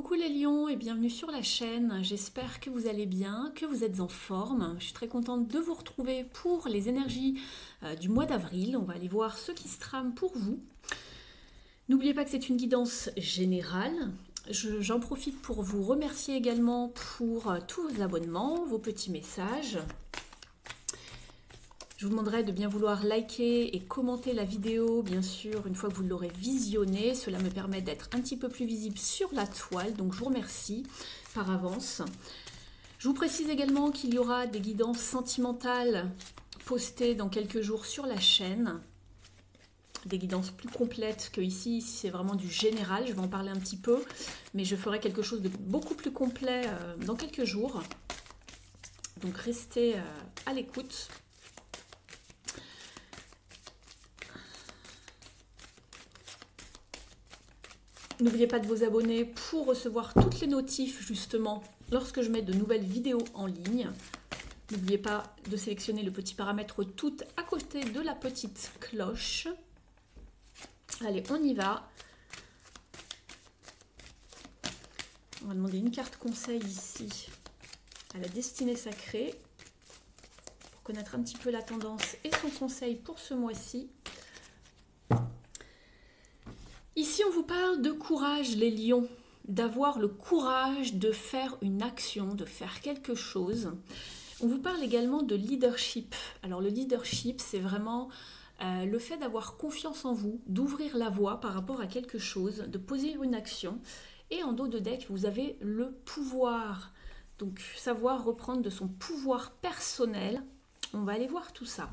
Coucou les lions et bienvenue sur la chaîne, j'espère que vous allez bien, que vous êtes en forme. Je suis très contente de vous retrouver pour les énergies du mois d'avril. On va aller voir ce qui se trame pour vous. N'oubliez pas que c'est une guidance générale. J'en profite pour vous remercier également pour tous vos abonnements, vos petits messages. Je vous demanderai de bien vouloir liker et commenter la vidéo, bien sûr, une fois que vous l'aurez visionnée. Cela me permet d'être un petit peu plus visible sur la toile, donc je vous remercie par avance. Je vous précise également qu'il y aura des guidances sentimentales postées dans quelques jours sur la chaîne. Des guidances plus complètes que ici c'est vraiment du général, je vais en parler un petit peu, mais je ferai quelque chose de beaucoup plus complet dans quelques jours. Donc restez à l'écoute. N'oubliez pas de vous abonner pour recevoir toutes les notifs justement lorsque je mets de nouvelles vidéos en ligne. N'oubliez pas de sélectionner le petit paramètre tout à côté de la petite cloche. Allez, on y va. On va demander une carte conseil ici à la destinée sacrée pour connaître un petit peu la tendance et son conseil pour ce mois-ci. Ici, on vous parle de courage, les lions, d'avoir le courage de faire une action, de faire quelque chose. On vous parle également de leadership. Alors, le leadership, c'est vraiment le fait d'avoir confiance en vous, d'ouvrir la voie par rapport à quelque chose, de poser une action. Et en dos de deck, vous avez le pouvoir. Donc, savoir reprendre de son pouvoir personnel. On va aller voir tout ça.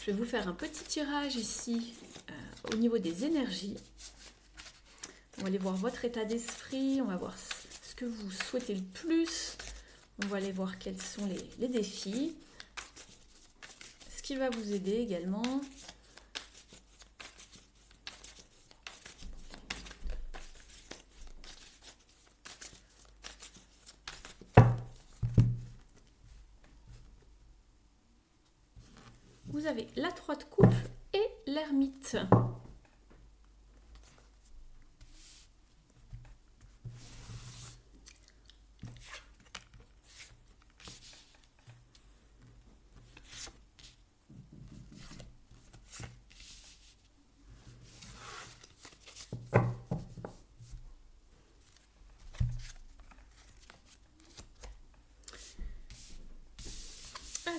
Je vais vous faire un petit tirage ici au niveau des énergies. On va aller voir votre état d'esprit, on va voir ce que vous souhaitez le plus. On va aller voir quels sont les défis. Ce qui va vous aider également. Vous avez la 3 de coupe et l'ermite.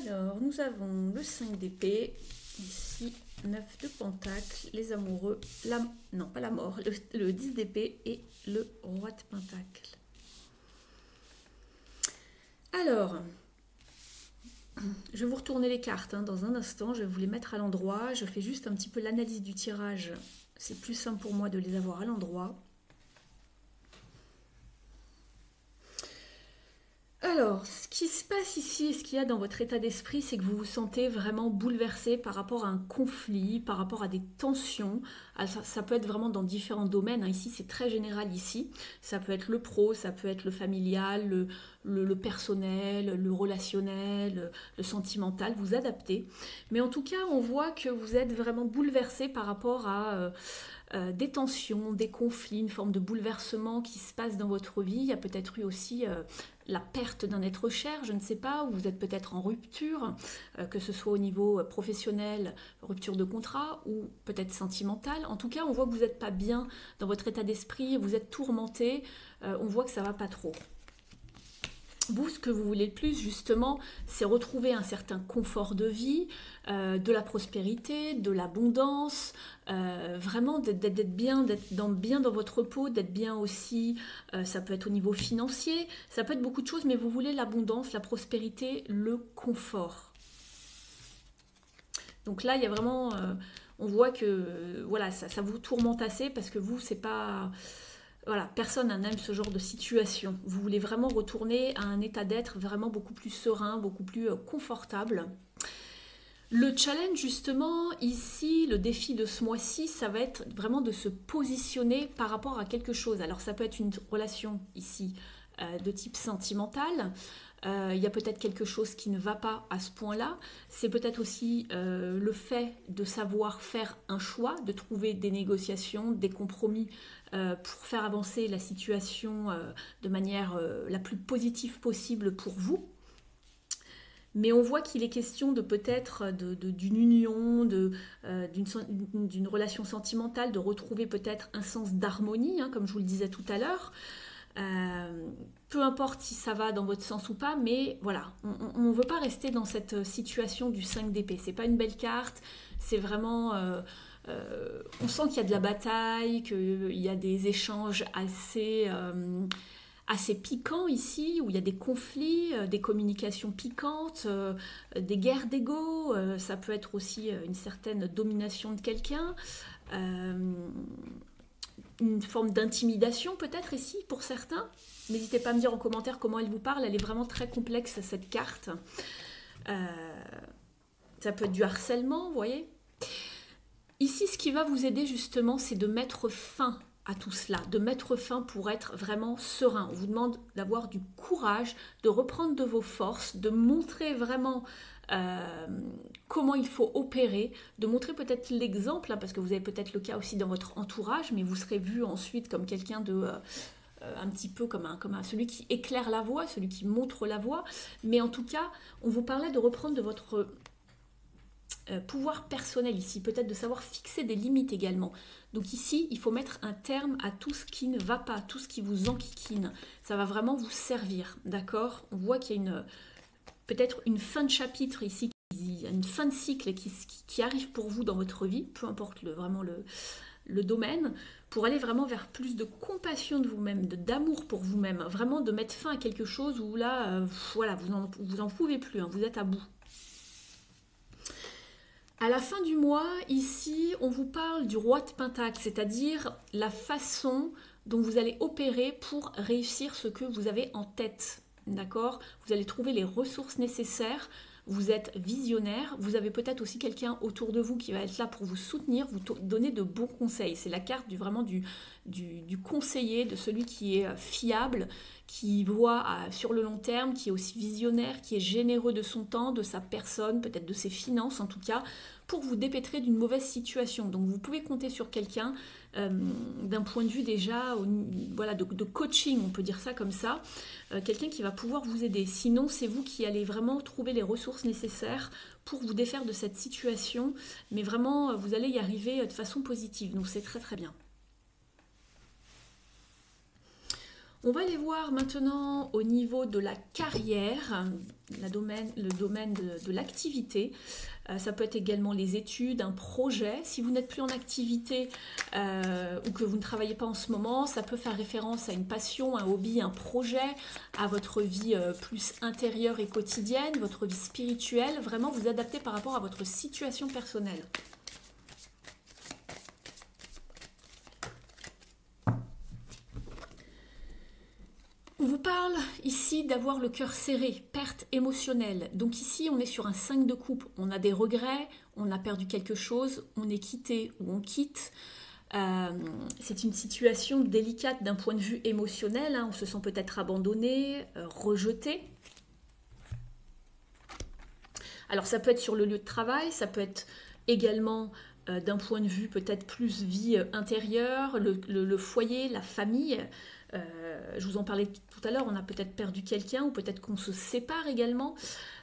Alors, nous avons le 5 d'épée, ici, 9 de pentacle, les amoureux, non pas la mort, le 10 d'épée et le roi de pentacle. Alors, je vais vous retourner les cartes dans un instant, je vais vous les mettre à l'endroit, je fais juste un petit peu l'analyse du tirage, c'est plus simple pour moi de les avoir à l'endroit. Alors, ce qui se passe ici et ce qu'il y a dans votre état d'esprit, c'est que vous vous sentez vraiment bouleversé par rapport à un conflit, par rapport à des tensions. Alors, ça peut être vraiment dans différents domaines. Ici, c'est très général ici. Ça peut être le pro, ça peut être le familial, le personnel, le relationnel, le sentimental. Vous adaptez. Mais en tout cas, on voit que vous êtes vraiment bouleversé par rapport à des tensions, des conflits, une forme de bouleversement qui se passe dans votre vie. Il y a peut-être eu aussi la perte d'un être cher, je ne sais pas, ou vous êtes peut-être en rupture, que ce soit au niveau professionnel, rupture de contrat, ou peut-être sentimentale. En tout cas, on voit que vous n'êtes pas bien dans votre état d'esprit, vous êtes tourmenté, on voit que ça ne va pas trop. Vous, ce que vous voulez le plus, justement, c'est retrouver un certain confort de vie, de la prospérité, de l'abondance, vraiment d'être bien, bien dans votre peau, d'être bien aussi, ça peut être au niveau financier, ça peut être beaucoup de choses, mais vous voulez l'abondance, la prospérité, le confort. Donc là, il y a vraiment, on voit que voilà, ça vous tourmente assez parce que vous, c'est pas... Voilà, personne n'aime ce genre de situation. Vous voulez vraiment retourner à un état d'être vraiment beaucoup plus serein, beaucoup plus confortable. Le challenge justement ici, le défi de ce mois-ci, ça va être vraiment de se positionner par rapport à quelque chose. Alors ça peut être une relation ici de type sentimental, il y a peut-être quelque chose qui ne va pas à ce point-là. C'est peut-être aussi le fait de savoir faire un choix, de trouver des négociations, des compromis pour faire avancer la situation de manière la plus positive possible pour vous. Mais on voit qu'il est question de peut-être d'une union, d'une relation sentimentale, de retrouver peut-être un sens d'harmonie, hein, comme je vous le disais tout à l'heure. Peu importe si ça va dans votre sens ou pas, mais voilà, on ne veut pas rester dans cette situation du 5 d'épée. C'est pas une belle carte, c'est vraiment... on sent qu'il y a de la bataille, qu'il y a des échanges assez piquants ici, où il y a des conflits, des communications piquantes, des guerres d'ego, ça peut être aussi une certaine domination de quelqu'un, une forme d'intimidation peut-être ici pour certains. N'hésitez pas à me dire en commentaire comment elle vous parle, elle est vraiment très complexe cette carte. Ça peut être du harcèlement, vous voyez. Ici, ce qui va vous aider justement, c'est de mettre fin à tout cela, de mettre fin pour être vraiment serein. On vous demande d'avoir du courage, de reprendre de vos forces, de montrer vraiment comment il faut opérer, de montrer peut-être l'exemple, hein, parce que vous avez peut-être le cas aussi dans votre entourage, mais vous serez vu ensuite comme quelqu'un de... un petit peu comme celui qui éclaire la voie, celui qui montre la voie. Mais en tout cas, on vous parlait de reprendre de votre pouvoir personnel ici, peut-être de savoir fixer des limites également. Donc ici, il faut mettre un terme à tout ce qui ne va pas, tout ce qui vous enquiquine. Ça va vraiment vous servir, d'accord? On voit qu'il y a peut-être une fin de chapitre ici, il y a une fin de cycle qui arrive pour vous dans votre vie, peu importe vraiment le domaine, pour aller vraiment vers plus de compassion de vous-même, d'amour pour vous-même, vraiment de mettre fin à quelque chose où là, voilà, vous en pouvez plus, hein, vous êtes à bout. À la fin du mois, ici, on vous parle du roi de Pentacle, c'est-à-dire la façon dont vous allez opérer pour réussir ce que vous avez en tête. D'accord? Vous allez trouver les ressources nécessaires, vous êtes visionnaire, vous avez peut-être aussi quelqu'un autour de vous qui va être là pour vous soutenir, vous donner de bons conseils. C'est la carte vraiment du conseiller, de celui qui est fiable, qui voit sur le long terme, qui est aussi visionnaire, qui est généreux de son temps, de sa personne, peut-être de ses finances en tout cas, pour vous dépêtrer d'une mauvaise situation. Donc vous pouvez compter sur quelqu'un d'un point de vue déjà voilà, de coaching, on peut dire ça comme ça, quelqu'un qui va pouvoir vous aider. Sinon, c'est vous qui allez vraiment trouver les ressources nécessaires pour vous défaire de cette situation, mais vraiment, vous allez y arriver de façon positive, donc c'est très très bien. On va aller voir maintenant au niveau de la carrière, le domaine de l'activité. Ça peut être également les études, un projet. Si vous n'êtes plus en activité ou que vous ne travaillez pas en ce moment, ça peut faire référence à une passion, un hobby, un projet, à votre vie plus intérieure et quotidienne, votre vie spirituelle. Vraiment vous adapter par rapport à votre situation personnelle. On vous parle ici d'avoir le cœur serré, perte émotionnelle. Donc ici, on est sur un 5 de coupe. On a des regrets, on a perdu quelque chose, on est quitté ou on quitte. C'est une situation délicate d'un point de vue émotionnel. Hein. On se sent peut-être abandonné, rejeté. Alors ça peut être sur le lieu de travail, ça peut être également d'un point de vue peut-être plus vie intérieure, le foyer, la famille. Je vous en parlais tout à l'heure, on a peut-être perdu quelqu'un ou peut-être qu'on se sépare également.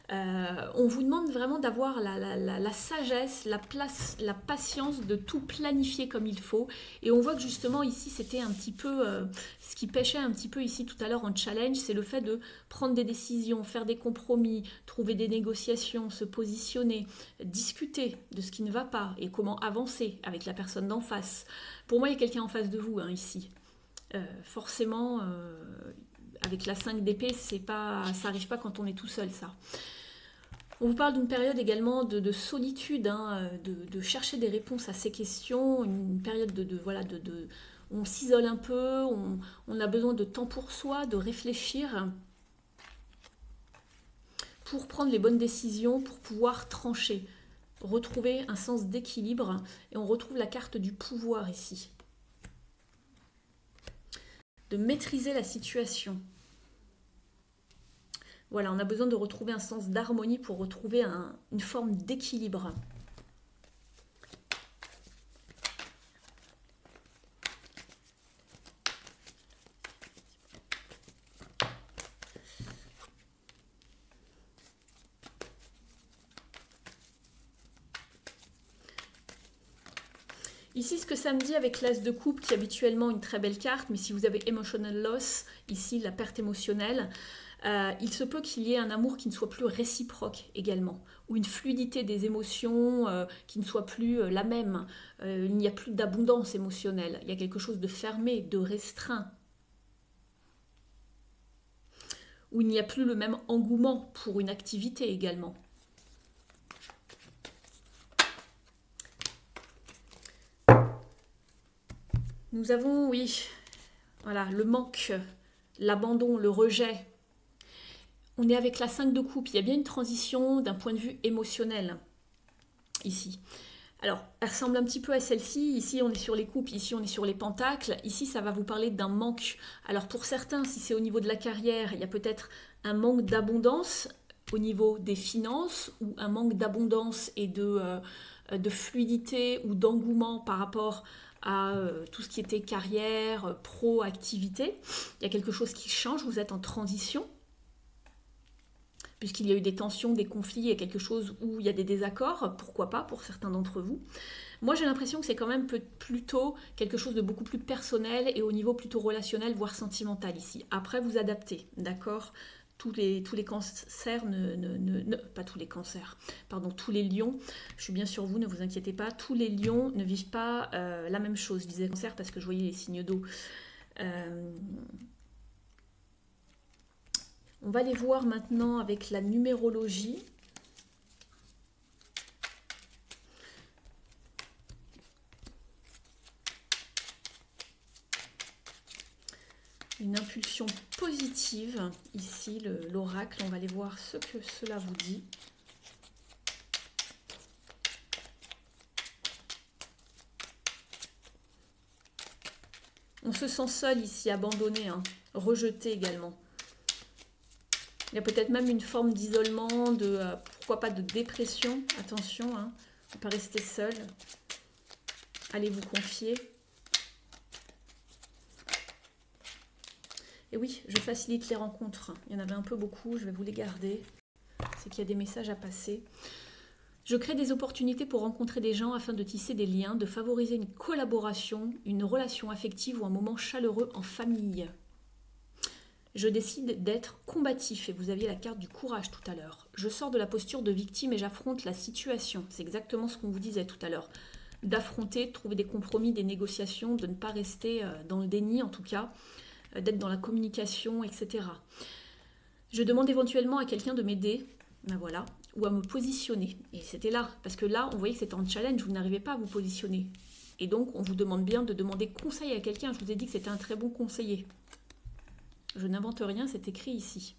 On vous demande vraiment d'avoir la sagesse, la patience de tout planifier comme il faut. Et on voit que justement ici, c'était un petit peu ce qui pêchait un petit peu ici tout à l'heure en challenge, c'est le fait de prendre des décisions, faire des compromis, trouver des négociations, se positionner, discuter de ce qui ne va pas et comment avancer avec la personne d'en face. Pour moi, il y a quelqu'un en face de vous, hein, ici. Forcément, avec la 5 d'épée, ça n'arrive pas quand on est tout seul, ça. On vous parle d'une période également de solitude, hein, de chercher des réponses à ces questions, une période on s'isole un peu, on a besoin de temps pour soi, de réfléchir, pour prendre les bonnes décisions, pour pouvoir trancher, retrouver un sens d'équilibre, et on retrouve la carte du pouvoir ici. De maîtriser la situation. Voilà, on a besoin de retrouver un sens d'harmonie pour retrouver une forme d'équilibre. Ici, ce que ça me dit avec l'As de coupe, qui est habituellement une très belle carte, mais si vous avez Emotional Loss, ici la perte émotionnelle, il se peut qu'il y ait un amour qui ne soit plus réciproque également, ou une fluidité des émotions qui ne soit plus la même. Il n'y a plus d'abondance émotionnelle, il y a quelque chose de fermé, de restreint, où il n'y a plus le même engouement pour une activité également. Nous avons, oui, voilà, le manque, l'abandon, le rejet. On est avec la 5 de coupe, il y a bien une transition d'un point de vue émotionnel, ici. Alors, elle ressemble un petit peu à celle-ci. Ici, on est sur les coupes, ici, on est sur les pentacles. Ici, ça va vous parler d'un manque. Alors, pour certains, si c'est au niveau de la carrière, il y a peut-être un manque d'abondance au niveau des finances ou un manque d'abondance et de fluidité ou d'engouement par rapport à tout ce qui était carrière, pro, activité. Il y a quelque chose qui change, vous êtes en transition, puisqu'il y a eu des tensions, des conflits, il y a quelque chose où il y a des désaccords, pourquoi pas pour certains d'entre vous. Moi j'ai l'impression que c'est quand même plutôt quelque chose de beaucoup plus personnel et au niveau plutôt relationnel, voire sentimental ici. Après vous adaptez, d'accord ? Tous les cancers, pas tous les cancers, pardon, tous les lions, je suis bien sur vous, ne vous inquiétez pas, tous les lions ne vivent pas la même chose. Je disais cancer parce que je voyais les signes d'eau. On va les voir maintenant avec la numérologie. Une impulsion positive, ici l'oracle, on va aller voir ce que cela vous dit. On se sent seul ici, abandonné, hein, rejeté également. Il y a peut-être même une forme d'isolement, pourquoi pas de dépression, attention, hein, on ne peut pas rester seul. Allez vous confier. Et oui, je facilite les rencontres. Il y en avait un peu beaucoup, je vais vous les garder. C'est qu'il y a des messages à passer. Je crée des opportunités pour rencontrer des gens afin de tisser des liens, de favoriser une collaboration, une relation affective ou un moment chaleureux en famille. Je décide d'être combatif, et vous aviez la carte du courage tout à l'heure. Je sors de la posture de victime et j'affronte la situation. C'est exactement ce qu'on vous disait tout à l'heure. D'affronter, de trouver des compromis, des négociations, de ne pas rester dans le déni en tout cas, d'être dans la communication, etc. Je demande éventuellement à quelqu'un de m'aider, ben voilà, ou à me positionner. Et c'était là, parce que là, on voyait que c'était en challenge, vous n'arrivez pas à vous positionner. Et donc, on vous demande bien de demander conseil à quelqu'un. Je vous ai dit que c'était un très bon conseiller. Je n'invente rien, c'est écrit ici.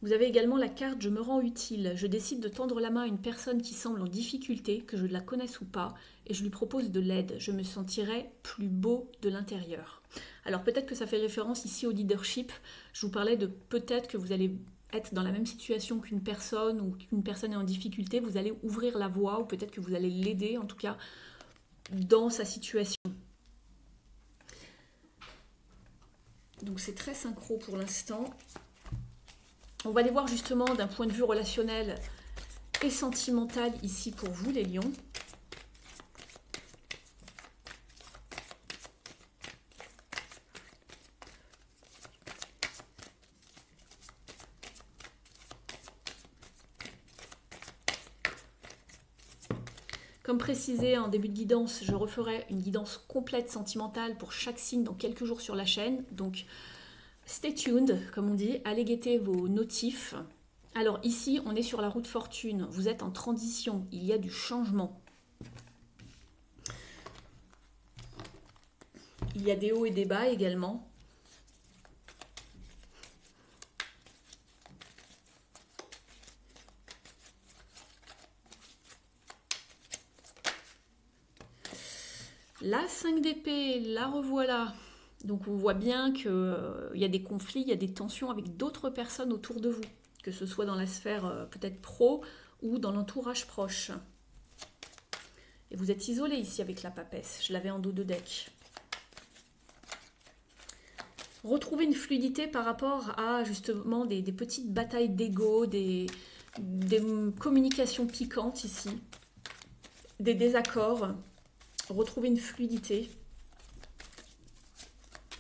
Vous avez également la carte « Je me rends utile ». Je décide de tendre la main à une personne qui semble en difficulté, que je la connaisse ou pas, et je lui propose de l'aide. Je me sentirai plus beau de l'intérieur. Alors peut-être que ça fait référence ici au leadership. Je vous parlais de peut-être que vous allez être dans la même situation qu'une personne ou qu'une personne est en difficulté. Vous allez ouvrir la voie ou peut-être que vous allez l'aider, en tout cas, dans sa situation. Donc c'est très synchro pour l'instant. On va les voir justement d'un point de vue relationnel et sentimental ici pour vous les lions. Comme précisé en début de guidance, je referai une guidance complète sentimentale pour chaque signe dans quelques jours sur la chaîne. Donc, stay tuned, comme on dit. Allez guetter vos notifs. Alors ici, on est sur la route fortune. Vous êtes en transition. Il y a du changement. Il y a des hauts et des bas également. La 5 d'épée, la revoilà. Donc on voit bien qu'il y a des conflits, il y a des tensions avec d'autres personnes autour de vous, que ce soit dans la sphère peut-être pro ou dans l'entourage proche. Et vous êtes isolé ici avec la papesse, je l'avais en dos de deck. Retrouvez une fluidité par rapport à justement des petites batailles d'ego, des communications piquantes ici, des désaccords. Retrouvez une fluidité.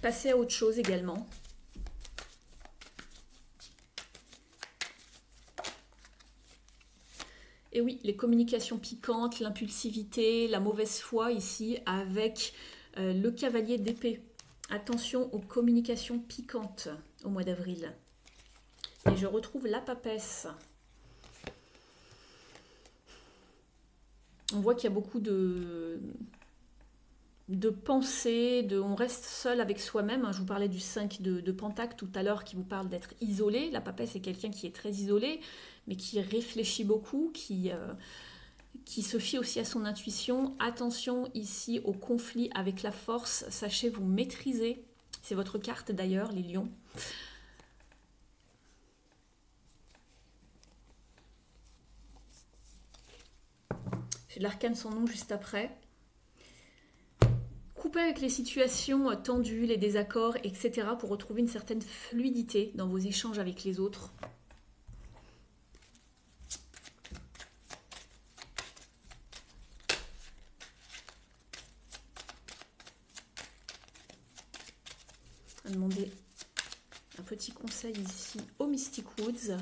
Passez à autre chose également. Et oui, les communications piquantes, l'impulsivité, la mauvaise foi ici avec le cavalier d'épée. Attention aux communications piquantes au mois d'avril. Et je retrouve la papesse. On voit qu'il y a beaucoup de pensées, on reste seul avec soi-même. Je vous parlais du 5 de Pentacle tout à l'heure qui vous parle d'être isolé. La papesse est quelqu'un qui est très isolé, mais qui réfléchit beaucoup, qui se fie aussi à son intuition. Attention ici au conflit avec la force. Sachez vous maîtriser. C'est votre carte d'ailleurs, les lions. J'ai l'arcane sans nom juste après. Coupez avec les situations tendues, les désaccords, etc. pour retrouver une certaine fluidité dans vos échanges avec les autres. On va demander un petit conseil ici au Mystic Woods.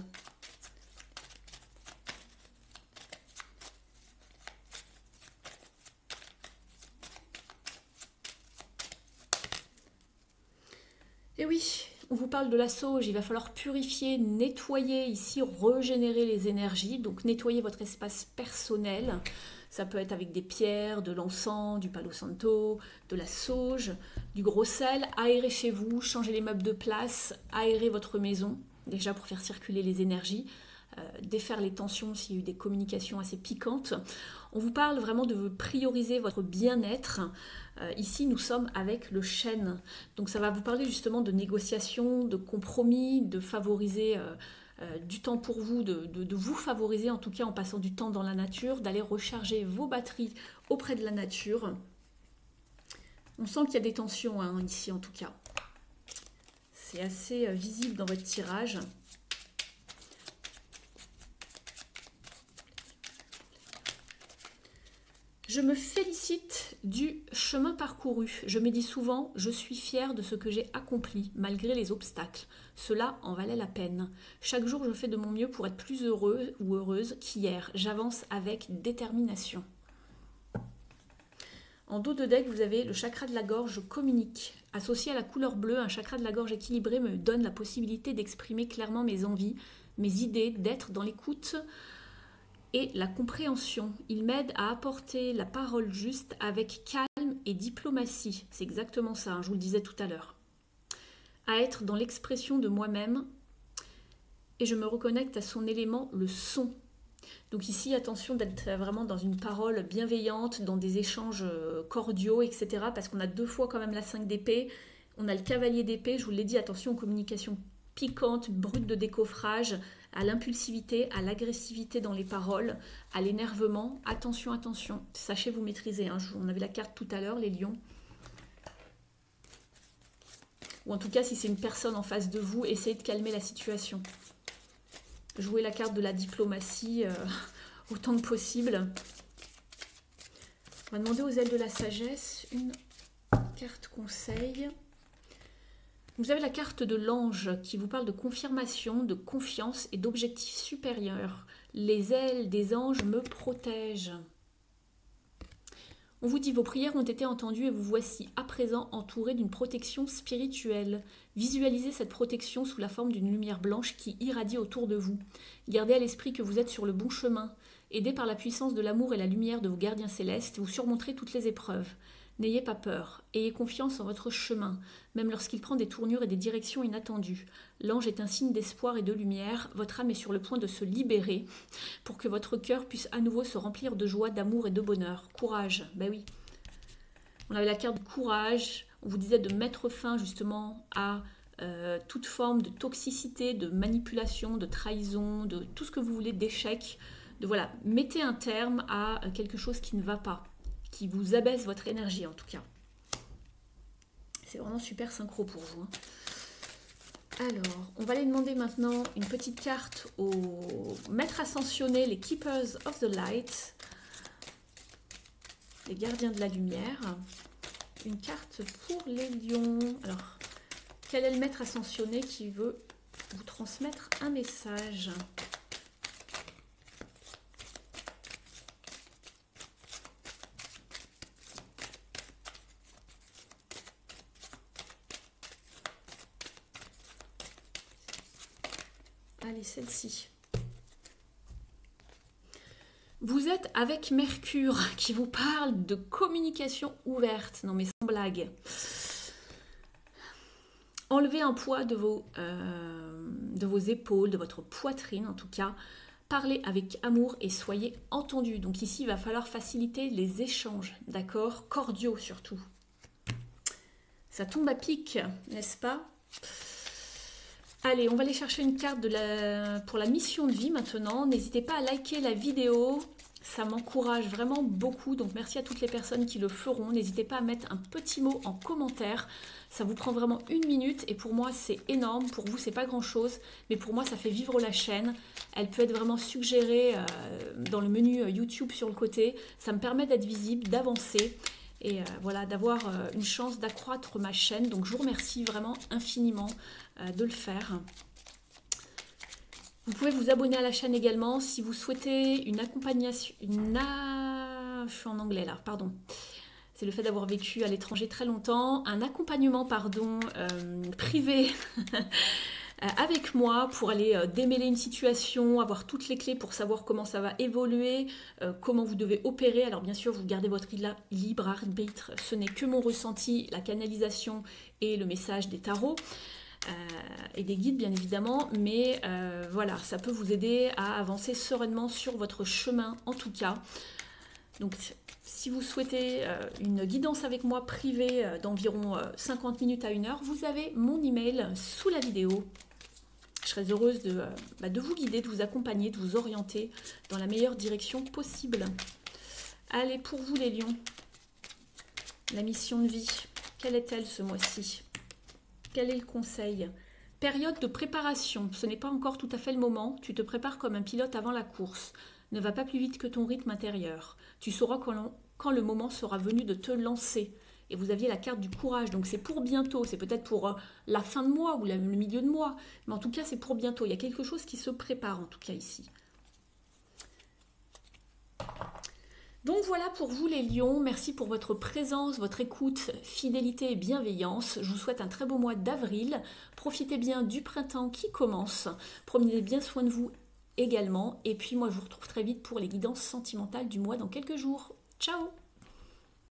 Et oui, on vous parle de la sauge, il va falloir purifier, nettoyer ici, régénérer les énergies, donc nettoyer votre espace personnel. Ça peut être avec des pierres, de l'encens, du palo santo, de la sauge, du gros sel, aérer chez vous, changer les meubles de place, aérer votre maison, déjà pour faire circuler les énergies, défaire les tensions s'il y a eu des communications assez piquantes. On vous parle vraiment de prioriser votre bien-être. Ici, nous sommes avec le chêne. Donc ça va vous parler justement de négociation, de compromis, de favoriser du temps pour vous, de vous favoriser en tout cas en passant du temps dans la nature, d'aller recharger vos batteries auprès de la nature. On sent qu'il y a des tensions ici en tout cas. C'est assez visible dans votre tirage. Je me félicite du chemin parcouru. Je me dis souvent, je suis fière de ce que j'ai accompli, malgré les obstacles. Cela en valait la peine. Chaque jour, je fais de mon mieux pour être plus heureux ou heureuse qu'hier. J'avance avec détermination. En dos de deck, vous avez le chakra de la gorge, je communique. Associé à la couleur bleue, un chakra de la gorge équilibré me donne la possibilité d'exprimer clairement mes envies, mes idées, d'être dans l'écoute et la compréhension. Il m'aide à apporter la parole juste avec calme et diplomatie. C'est exactement ça, je vous le disais tout à l'heure. À être dans l'expression de moi-même et je me reconnecte à son élément, le son. Donc ici, attention d'être vraiment dans une parole bienveillante, dans des échanges cordiaux, etc. Parce qu'on a deux fois quand même la 5 d'épée. On a le cavalier d'épée, je vous l'ai dit, attention aux communications piquantes, brutes de décoffrage, à l'impulsivité, à l'agressivité dans les paroles, à l'énervement. Attention, attention, sachez vous maîtriser. On avait la carte tout à l'heure, les lions. Ou en tout cas, si c'est une personne en face de vous, essayez de calmer la situation. Jouez la carte de la diplomatie autant que possible. On va demander aux ailes de la sagesse une carte conseil. Vous avez la carte de l'ange qui vous parle de confirmation, de confiance et d'objectifs supérieurs. Les ailes des anges me protègent. On vous dit vos prières ont été entendues et vous voici à présent entouré d'une protection spirituelle. Visualisez cette protection sous la forme d'une lumière blanche qui irradie autour de vous. Gardez à l'esprit que vous êtes sur le bon chemin. Aidé par la puissance de l'amour et la lumière de vos gardiens célestes, vous surmonterez toutes les épreuves. N'ayez pas peur, ayez confiance en votre chemin, même lorsqu'il prend des tournures et des directions inattendues. L'ange est un signe d'espoir et de lumière, votre âme est sur le point de se libérer pour que votre cœur puisse à nouveau se remplir de joie, d'amour et de bonheur. Courage, ben oui. On avait la carte de courage, On vous disait de mettre fin justement à toute forme de toxicité, de manipulation, de trahison, de tout ce que vous voulez, d'échec. Voilà, mettez un terme à quelque chose qui ne va pas, qui vous abaisse votre énergie en tout cas. C'est vraiment super synchro pour vous. Hein. Alors, on va aller demander maintenant une petite carte aux maîtres ascensionnés, les Keepers of the Light, les gardiens de la lumière. Une carte pour les lions. Alors, quel est le maître ascensionné qui veut vous transmettre un message? Allez, celle-ci. Vous êtes avec Mercure qui vous parle de communication ouverte. Non mais sans blague. Enlevez un poids de vos épaules, de votre poitrine en tout cas. Parlez avec amour et soyez entendus. Donc ici, il va falloir faciliter les échanges, d'accord? Cordiaux surtout. Ça tombe à pic, n'est-ce pas? Allez, on va aller chercher une carte pour la mission de vie maintenant. N'hésitez pas à liker la vidéo. Ça m'encourage vraiment beaucoup. Donc merci à toutes les personnes qui le feront. N'hésitez pas à mettre un petit mot en commentaire. Ça vous prend vraiment 1 minute. Et pour moi, c'est énorme. Pour vous, c'est pas grand-chose. Mais pour moi, ça fait vivre la chaîne. Elle peut être vraiment suggérée dans le menu YouTube sur le côté. Ça me permet d'être visible, d'avancer. Et voilà, d'avoir une chance d'accroître ma chaîne. Donc je vous remercie vraiment infiniment de le faire. Vous pouvez vous abonner à la chaîne également si vous souhaitez une accompagnation. Je suis en anglais là, pardon. C'est le fait d'avoir vécu à l'étranger très longtemps. Un accompagnement, pardon, privé avec moi pour aller démêler une situation, avoir toutes les clés pour savoir comment ça va évoluer, comment vous devez opérer. Alors bien sûr, vous gardez votre libre arbitre. Ce n'est que mon ressenti, la canalisation et le message des tarots. Et des guides bien évidemment, mais voilà, ça peut vous aider à avancer sereinement sur votre chemin en tout cas. Donc si vous souhaitez une guidance avec moi privée d'environ 50 minutes à 1 heure, vous avez mon email sous la vidéo. Je serais heureuse de vous guider, de vous accompagner, de vous orienter dans la meilleure direction possible. Allez, pour vous les lions, la mission de vie, quelle est-elle ce mois-ci ? Quel est le conseil? Période de préparation. Ce n'est pas encore tout à fait le moment. Tu te prépares comme un pilote avant la course. Ne va pas plus vite que ton rythme intérieur. Tu sauras quand le moment sera venu de te lancer. Et vous aviez la carte du courage. Donc c'est pour bientôt. C'est peut-être pour la fin de mois ou le milieu de mois. Mais en tout cas, c'est pour bientôt. Il y a quelque chose qui se prépare en tout cas ici. Donc voilà pour vous les lions, merci pour votre présence, votre écoute, fidélité et bienveillance. Je vous souhaite un très beau mois d'avril. Profitez bien du printemps qui commence. Prenez bien soin de vous également. Et puis moi je vous retrouve très vite pour les guidances sentimentales du mois dans quelques jours. Ciao!